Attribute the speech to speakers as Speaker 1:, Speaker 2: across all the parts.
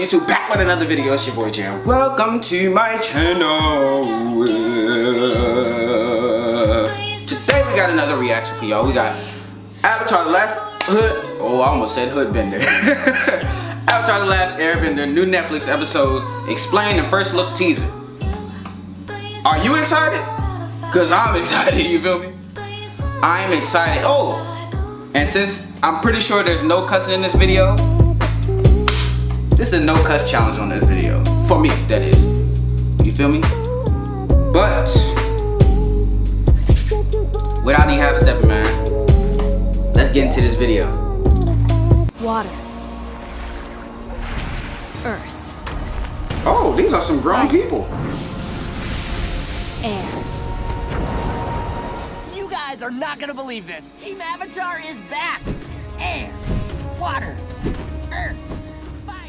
Speaker 1: YouTube, back with another video. It's your boy Jam. Welcome to my channel. Today we got another reaction for y'all. We got Avatar The Last Hood. Oh, I almost said Hoodbender. Avatar The Last Airbender, new Netflix episodes, explain and first look teaser. Are you excited? Cause I'm excited, you feel me? I'm excited. Oh, and since I'm pretty sure there's no cussing in this video, this is a no cuss challenge on this video. For me, that is. You feel me? But without any half stepping, man, let's get into this video.
Speaker 2: Water. Earth.
Speaker 1: Oh, these are some grown people.
Speaker 2: Air.
Speaker 3: You guys are not gonna believe this. Team Avatar is back. Air, water, earth, fire.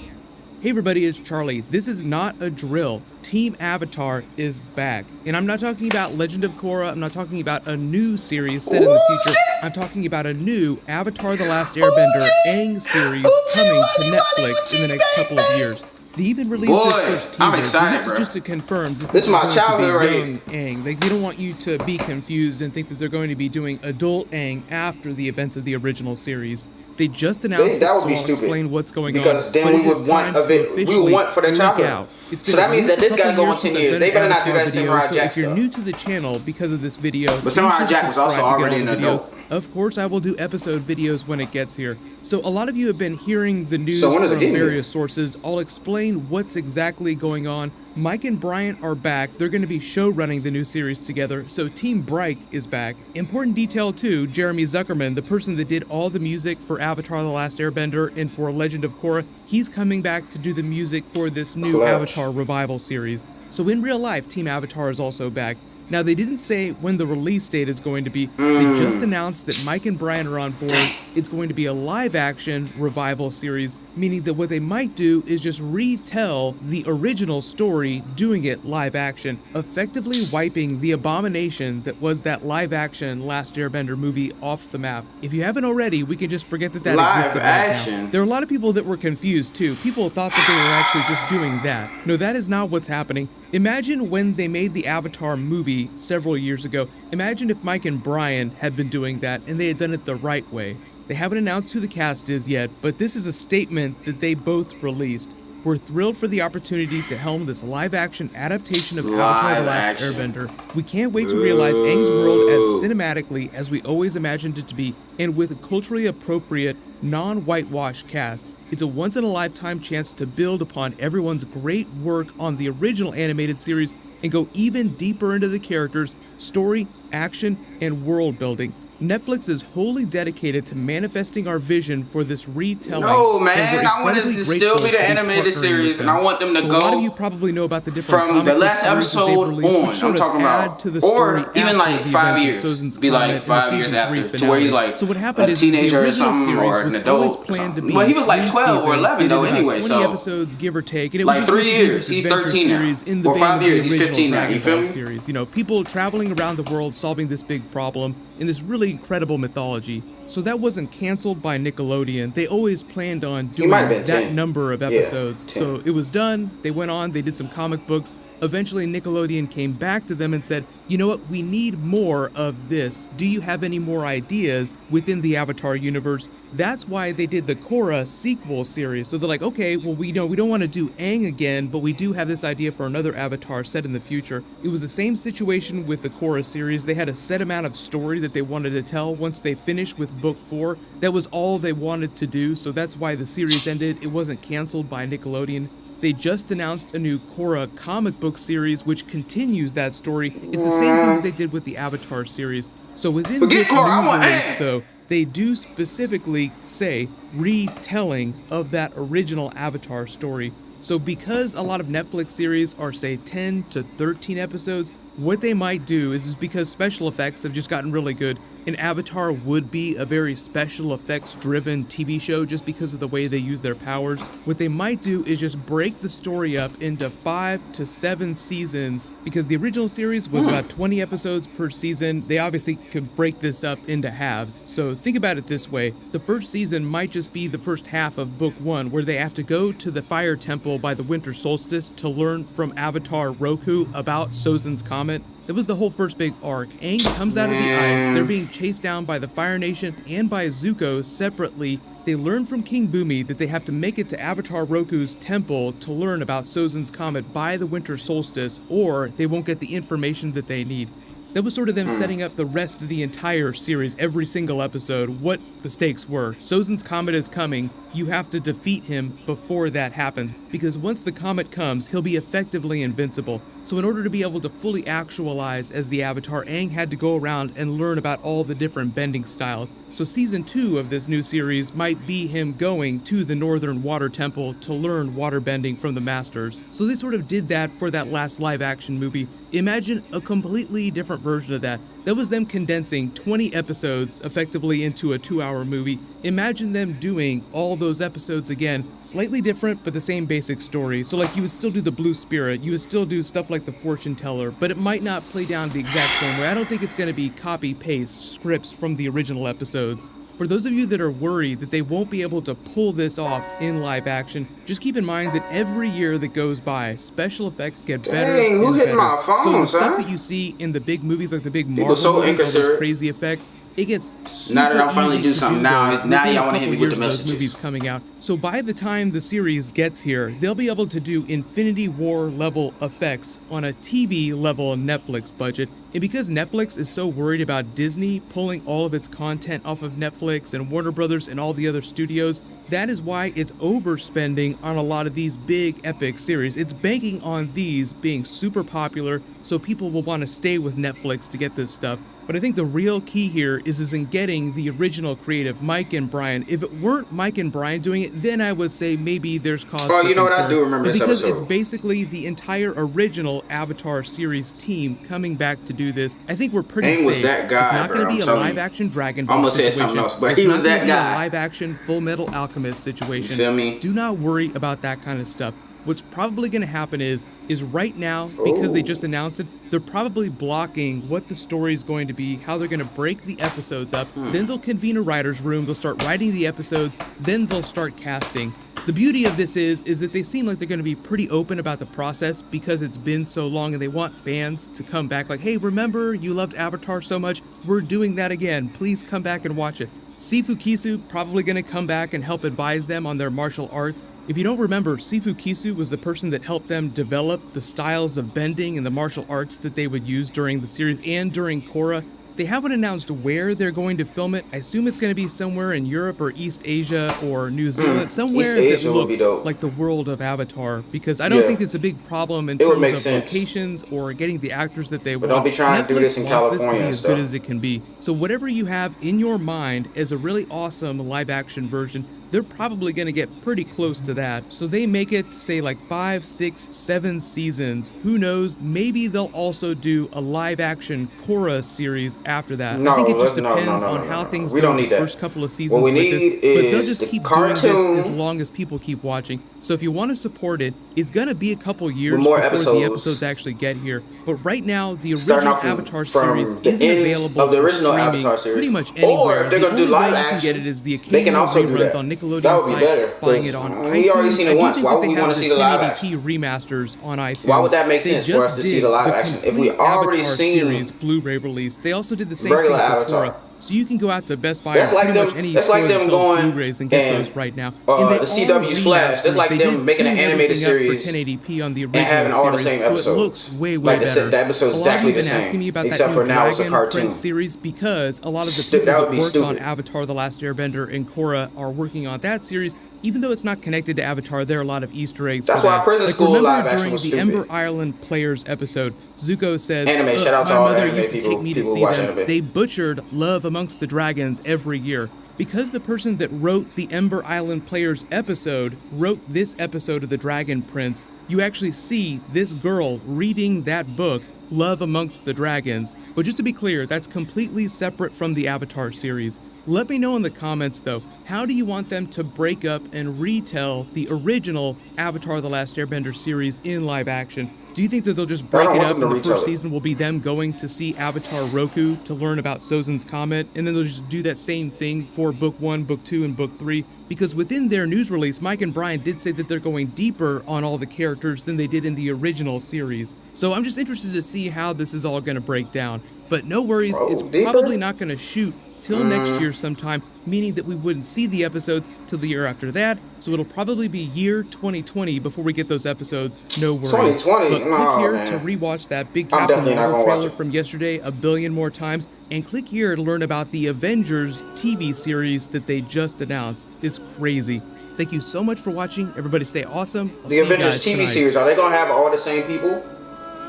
Speaker 4: Hey everybody, it's Charlie. This is not a drill. Team Avatar is back. And I'm not talking about Legend of Korra, I'm not talking about a new series set in the future. I'm talking about a new Avatar The Last Airbender Aang series coming to Netflix in the next couple of years. They even released this first teaser.
Speaker 1: I'm excited,
Speaker 4: this is just to confirm that
Speaker 1: this is my childhood right
Speaker 4: here. Aang. They don't want you to be confused and think that they're going to be doing adult Aang after the events of the original series. They just announced
Speaker 1: that would
Speaker 4: so
Speaker 1: be
Speaker 4: I'll
Speaker 1: stupid
Speaker 4: explain what's going
Speaker 1: because
Speaker 4: on.
Speaker 1: then we would want a bit. We would want for their childhood. So that means that this got to go on 10 years. They better not do that Samurai Jack
Speaker 4: stuff. If you're new to the channel because of this video,
Speaker 1: but Samurai Jack was also already an adult.
Speaker 4: Of course, I will do episode videos when it gets here. So a lot of you have been hearing the news
Speaker 1: from
Speaker 4: various sources. I'll explain what's exactly going on. Mike and Brian are back. They're going to be show running the new series together. So Team Bright is back. Important detail too, Jeremy Zuckerman, the person that did all the music for Avatar The Last Airbender and for Legend of Korra, he's coming back to do the music for this new Avatar revival series. So in real life, Team Avatar is also back. Now, they didn't say when the release date is going to be. They just announced that Mike and Brian are on board. It's going to be a live-action revival series, meaning that what they might do is just retell the original story, doing it live-action, effectively wiping the abomination that was that live-action Last Airbender movie off the map. If you haven't already, we can just forget that existed right now. There are a lot of people that were confused, too. People thought that they were actually just doing that. No, that is not what's happening. Imagine when they made the Avatar movie several years ago. Imagine if Mike and Brian had been doing that and they had done it the right way. They haven't announced who the cast is yet, but this is a statement that they both released. We're thrilled for the opportunity to helm this live-action adaptation of Avatar The Last Airbender. We can't wait to realize Aang's world as cinematically as we always imagined it to be, and with a culturally appropriate, non-whitewashed cast. It's a once-in-a-lifetime chance to build upon everyone's great work on the original animated series and go even deeper into the characters, story, action, and world building. Netflix is wholly dedicated to manifesting our vision for this retelling.
Speaker 1: No, man, I want it to still be the animated series, and I want them to go.
Speaker 4: A lot of you probably know about the different
Speaker 1: from the last episode on. I'm talking about, or even like 5 years. Be like 5 years after, to where he's like a teenager or something, or an adult. But he was like 12 or 11 though, anyway. So
Speaker 4: 20 episodes, give or take.
Speaker 1: Like 3 years, he's 13 now. Or 5 years, he's 15 now. You feel me?
Speaker 4: Series, you know, people traveling around the world solving this big problem in this really incredible mythology. So that wasn't canceled by Nickelodeon. They always planned on doing that number of episodes. Yeah, so it was done. They went on, they did some comic books. Eventually Nickelodeon came back to them and said, you know what, we need more of this. Do you have any more ideas within the Avatar universe? That's why they did the Korra sequel series. So they're like, okay, well, we don't want to do Aang again, but we do have this idea for another Avatar set in the future. It was the same situation with the Korra series. They had a set amount of story that they wanted to tell. Once they finished with book 4, that was all they wanted to do. So that's why the series ended. It wasn't canceled by Nickelodeon. They just announced a new Korra comic book series which continues that story. It's the same thing that they did with the Avatar series. So within this news release, though, they do specifically say retelling of that original Avatar story. So because a lot of Netflix series are, say, 10 to 13 episodes, what they might do is because special effects have just gotten really good, and Avatar would be a very special effects driven TV show just because of the way they use their powers. What they might do is just break the story up into 5 to 7 seasons, because the original series was about 20 episodes per season. They obviously could break this up into halves. So think about it this way. The first season might just be the first half of book 1, where they have to go to the fire temple by the winter solstice to learn from Avatar Roku about Sozin's comet. That was the whole first big arc. Aang comes out of the ice, they're being chased down by the Fire Nation and by Zuko separately. They learn from King Bumi that they have to make it to Avatar Roku's temple to learn about Sozin's comet by the winter solstice, or they won't get the information that they need. That was sort of them setting up the rest of the entire series, every single episode, what the stakes were. Sozin's comet is coming, you have to defeat him before that happens, because once the comet comes, he'll be effectively invincible. So in order to be able to fully actualize as the Avatar, Aang had to go around and learn about all the different bending styles. So season 2 of this new series might be him going to the Northern Water Temple to learn water bending from the Masters. So they sort of did that for that last live action movie. Imagine a completely different version of that. That was them condensing 20 episodes effectively into a 2-hour movie. Imagine them doing all those episodes again, slightly different but the same basic story. So like you would still do the Blue Spirit, you would still do stuff like the Fortune Teller, but it might not play down the exact same way. I don't think it's going to be copy-paste scripts from the original episodes. For those of you that are worried that they won't be able to pull this off in live action, just keep in mind that every year that goes by, special effects get better
Speaker 1: Dang, who
Speaker 4: and
Speaker 1: hit
Speaker 4: better.
Speaker 1: my phone,
Speaker 4: so the stuff
Speaker 1: son?
Speaker 4: that you see in the big movies, like the big
Speaker 1: People
Speaker 4: Marvel
Speaker 1: so
Speaker 4: movies, all those
Speaker 1: inconsiderate.
Speaker 4: crazy effects, it gets super
Speaker 1: Now that I finally
Speaker 4: easy
Speaker 1: do
Speaker 4: to
Speaker 1: something,
Speaker 4: do
Speaker 1: now
Speaker 4: those
Speaker 1: y'all
Speaker 4: within a
Speaker 1: wanna hit me
Speaker 4: couple
Speaker 1: with the
Speaker 4: years of those
Speaker 1: messages.
Speaker 4: movies coming out. So by the time the series gets here, they'll be able to do Infinity War level effects on a TV level Netflix budget. And because Netflix is so worried about Disney pulling all of its content off of Netflix and Warner Brothers and all the other studios, that is why it's overspending on a lot of these big epic series. It's banking on these being super popular, so people will want to stay with Netflix to get this stuff. But I think the real key here is in getting the original creative, Mike and Brian. If it weren't Mike and Brian doing it, then I would say maybe there's cause for
Speaker 1: you know what? I
Speaker 4: concern.
Speaker 1: do remember
Speaker 4: But
Speaker 1: this
Speaker 4: because
Speaker 1: episode.
Speaker 4: it's basically the entire original Avatar series team coming back to do this, I think we're pretty
Speaker 1: Aang
Speaker 4: safe.
Speaker 1: was that guy,
Speaker 4: it's not
Speaker 1: bro,
Speaker 4: going to be
Speaker 1: I'm
Speaker 4: a
Speaker 1: telling you.
Speaker 4: live-action Dragon
Speaker 1: I
Speaker 4: Ball
Speaker 1: almost said
Speaker 4: situation.
Speaker 1: something else, but
Speaker 4: It's
Speaker 1: he
Speaker 4: not
Speaker 1: was
Speaker 4: gonna
Speaker 1: that
Speaker 4: be
Speaker 1: guy.
Speaker 4: a live-action Full Metal Alchemist situation.
Speaker 1: You feel me?
Speaker 4: Do not worry about that kind of stuff. What's probably going to happen is right now, because they just announced it, they're probably blocking what the story is going to be, how they're going to break the episodes up. Then they'll convene a writer's room, they'll start writing the episodes, then they'll start casting. The beauty of this is that they seem like they're going to be pretty open about the process because it's been so long, and they want fans to come back like, hey, remember you loved Avatar so much? We're doing that again. Please come back and watch it. Sifu Kisu probably going to come back and help advise them on their martial arts. If you don't remember, Sifu Kisu was the person that helped them develop the styles of bending and the martial arts that they would use during the series and during Korra. They haven't announced where they're going to film it. I assume it's going to be somewhere in Europe or East Asia or New Zealand, somewhere
Speaker 1: East Asia
Speaker 4: that
Speaker 1: would be
Speaker 4: looks
Speaker 1: dope.
Speaker 4: like the world of Avatar, because I don't
Speaker 1: Yeah.
Speaker 4: think it's a big problem in
Speaker 1: It would
Speaker 4: terms
Speaker 1: make
Speaker 4: of
Speaker 1: sense.
Speaker 4: locations or getting the actors that they
Speaker 1: But
Speaker 4: want.
Speaker 1: don't be trying to do
Speaker 4: Netflix
Speaker 1: this in
Speaker 4: wants this to
Speaker 1: California
Speaker 4: be
Speaker 1: and
Speaker 4: as good
Speaker 1: stuff.
Speaker 4: as it can be. So whatever you have in your mind as a really awesome live action version, they're probably going to get pretty close to that. So they make it, say, like 5, 6, 7 seasons. Who knows? Maybe they'll also do a live action Korra series after that. I think it just depends on how things
Speaker 1: We
Speaker 4: go
Speaker 1: don't
Speaker 4: the
Speaker 1: need that.
Speaker 4: first couple of seasons
Speaker 1: What we
Speaker 4: with
Speaker 1: need
Speaker 4: this. But they'll
Speaker 1: is
Speaker 4: just
Speaker 1: the
Speaker 4: keep doing
Speaker 1: cartoon
Speaker 4: this as long as people keep watching. So if you want to support it, it's going to be a couple years
Speaker 1: With more
Speaker 4: before the
Speaker 1: episodes.
Speaker 4: episodes actually get here. But right now, the
Speaker 1: Starting
Speaker 4: original
Speaker 1: off from
Speaker 4: Avatar series
Speaker 1: the
Speaker 4: isn't
Speaker 1: end
Speaker 4: available
Speaker 1: of the
Speaker 4: for
Speaker 1: original
Speaker 4: streaming
Speaker 1: Avatar series.
Speaker 4: pretty much
Speaker 1: Or
Speaker 4: anywhere.
Speaker 1: if they're
Speaker 4: The
Speaker 1: gonna do
Speaker 4: only way
Speaker 1: live
Speaker 4: you can
Speaker 1: action,
Speaker 4: get it is the
Speaker 1: they can
Speaker 4: occasional
Speaker 1: also do
Speaker 4: reruns
Speaker 1: that.
Speaker 4: on Nickelodeon
Speaker 1: That would be
Speaker 4: site,
Speaker 1: better,
Speaker 4: buying
Speaker 1: 'cause
Speaker 4: it on
Speaker 1: we
Speaker 4: iTunes.
Speaker 1: already seen it
Speaker 4: I do
Speaker 1: once.
Speaker 4: think
Speaker 1: Why
Speaker 4: that
Speaker 1: would
Speaker 4: they
Speaker 1: we
Speaker 4: have
Speaker 1: wanna
Speaker 4: the
Speaker 1: see the live
Speaker 4: 1080p remasters on iTunes.
Speaker 1: Why would that make
Speaker 4: They
Speaker 1: sense for
Speaker 4: just
Speaker 1: us to see
Speaker 4: did
Speaker 1: the live
Speaker 4: the
Speaker 1: action? If we
Speaker 4: complete
Speaker 1: already
Speaker 4: Avatar
Speaker 1: seen
Speaker 4: series Blu-ray release, they also did the same
Speaker 1: regular
Speaker 4: thing for
Speaker 1: Avatar.
Speaker 4: Korra. So you can go out to Best Buy
Speaker 1: That's
Speaker 4: or
Speaker 1: like
Speaker 4: pretty
Speaker 1: them-
Speaker 4: much any
Speaker 1: that's
Speaker 4: store
Speaker 1: like
Speaker 4: that
Speaker 1: them
Speaker 4: sells
Speaker 1: going
Speaker 4: Blu-rays and get
Speaker 1: and,
Speaker 4: those right now.
Speaker 1: the
Speaker 4: And they
Speaker 1: CW's
Speaker 4: are
Speaker 1: Flash. That's
Speaker 4: remasters.
Speaker 1: like
Speaker 4: They
Speaker 1: them
Speaker 4: did
Speaker 1: making an
Speaker 4: tune
Speaker 1: animated
Speaker 4: everything up
Speaker 1: series
Speaker 4: for 1080p on the original
Speaker 1: and having all the
Speaker 4: series,
Speaker 1: same
Speaker 4: so
Speaker 1: episodes.
Speaker 4: it looks way
Speaker 1: Like the
Speaker 4: better.
Speaker 1: episode's
Speaker 4: A lot of
Speaker 1: exactly
Speaker 4: you have
Speaker 1: the
Speaker 4: been asking
Speaker 1: same,
Speaker 4: me about
Speaker 1: except
Speaker 4: that
Speaker 1: for
Speaker 4: new
Speaker 1: now it's a
Speaker 4: Dragon
Speaker 1: cartoon.
Speaker 4: Prince series because a lot of the
Speaker 1: That
Speaker 4: people
Speaker 1: would
Speaker 4: that
Speaker 1: be
Speaker 4: worked on
Speaker 1: stupid.
Speaker 4: Avatar: The Last Airbender and Korra are working on that series. Even though it's not connected to Avatar, there are a lot of Easter eggs.
Speaker 1: That's
Speaker 4: for
Speaker 1: why
Speaker 4: that.
Speaker 1: Prison
Speaker 4: Like,
Speaker 1: School
Speaker 4: remember
Speaker 1: live action
Speaker 4: during
Speaker 1: was
Speaker 4: the
Speaker 1: stupid.
Speaker 4: Ember Island Players episode, Zuko says,
Speaker 1: Anime, shout out to
Speaker 4: my
Speaker 1: all the
Speaker 4: mother
Speaker 1: anime
Speaker 4: used to
Speaker 1: people-
Speaker 4: take me to
Speaker 1: people who
Speaker 4: see
Speaker 1: watch
Speaker 4: them.
Speaker 1: anime."
Speaker 4: They butchered Love Amongst the Dragons every year. Because the person that wrote the Ember Island Players episode wrote this episode of The Dragon Prince, you actually see this girl reading that book Love Amongst the Dragons. But just to be clear, that's completely separate from the Avatar series. Let me know in the comments though, how do you want them to break up and retell the original Avatar The Last Airbender series in live action? Do you think that they'll just break it up and the first season will be them going to see Avatar Roku to learn about Sozin's Comet, and then they'll just do that same thing for Book 1, Book 2, and Book 3? Because within their news release, Mike and Brian did say that they're going deeper on all the characters than they did in the original series. So I'm just interested to see how this is all going to break down. But no worries, it's probably not going to shoot till next year sometime, meaning that we wouldn't see the episodes till the year after that, so it'll probably be year 2020 before we get those episodes. No worries.
Speaker 1: 2020?
Speaker 4: But click here to rewatch that big Captain Marvel trailer from yesterday a billion more times, and click here to learn about the Avengers TV series that they just announced. It's crazy. Thank you so much for watching. Everybody stay awesome.
Speaker 1: The Avengers TV series, are they gonna have all the same people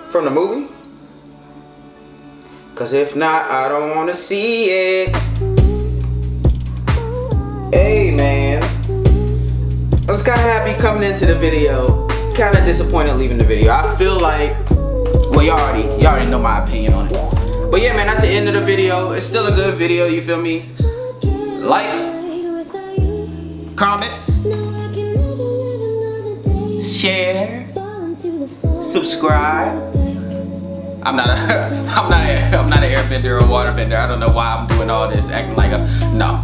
Speaker 1: from the movie? Cause if not, I don't wanna see it. Hey man, I was kinda happy coming into the video, kinda disappointed leaving the video. I feel like, well, y'all already know my opinion on it. But yeah man, that's the end of the video. It's still a good video, you feel me? Like, comment, share, subscribe. I'm not an airbender or waterbender. I don't know why I'm doing all this, acting like no.